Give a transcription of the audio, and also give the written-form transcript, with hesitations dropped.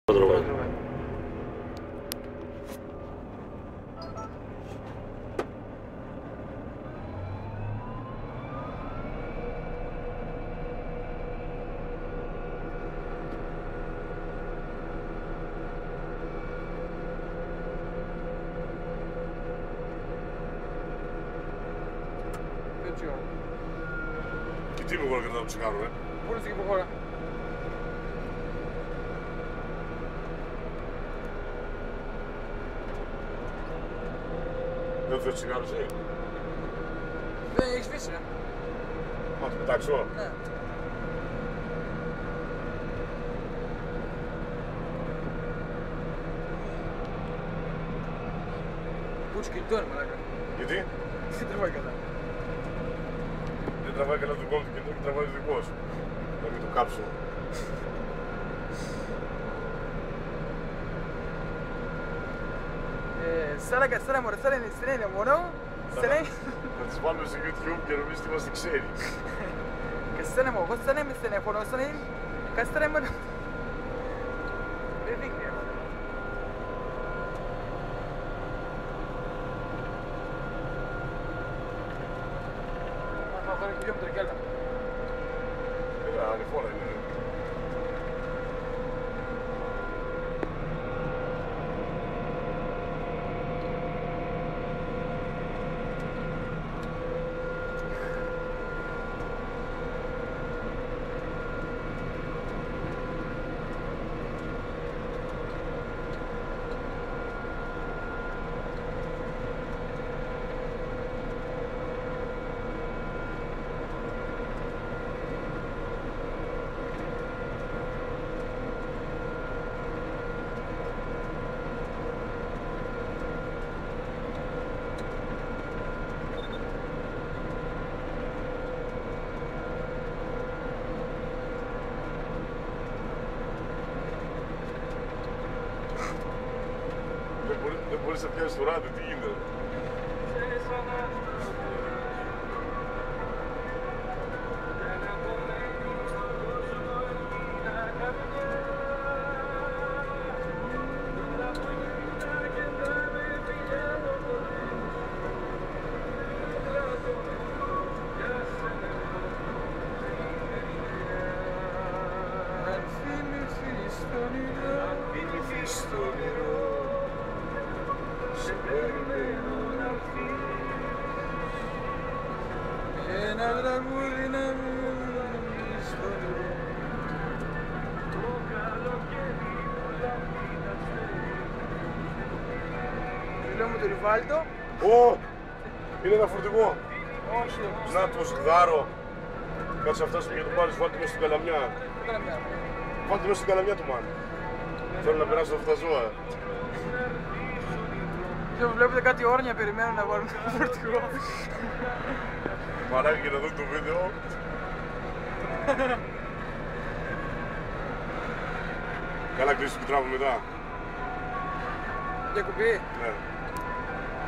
Και τι είμαι εγώ να κρατάω το τσιγάρο, Πού είναι στην υποχώρα. Δεν θες τσιγάρο εσύ. Δεν έχεις φύσει, Να το πετάξω. Ναι. Πού τους κινητό είναι, μαλάκα. Γιατί? Δεν τραβάει καλά. Δεν τραβάει καλά το δικό μου το κινητό και τραβάει το δικό σου. Να μην το κάψω. Στέλνε μωρέ, στέλνε μόνο. Να τις βάλουμε στο YouTube και νομίζεις ότι είμαστε ξέροι. Και στέλνε μου, εγώ στέλνε με τηλέφωνο, στέλνε και στέλνε μόνο. Δεν δείχνει. Θα πάρει χιλιόμετρα κι άλλα. Ανηφόρα είναι. Δεν μπορείς να πιάσεις το ράδιο, τι γίνεται. Ένα τραγούδι να μείνει στο νερό. Λέω με το Ριβάλτο. Ω! Είναι ένα φορτηγό. Όχι, Να το σιγάρο. Κάτσε να φτάσουμε για το πάρεις, βάλτε μέσα στην καλαμιά. Βάλτε μέσα στην καλαμιά του μάλλον. Θέλω να περάσω αυτά τα ζώα. Και βλέπετε κάτι όρνια περιμένουν να βάλουν το φορτηγό. Μαλάκι για να δουν το βίντεο. Καλά κλείσει το τράβο μετά. Διακοπή. Ναι.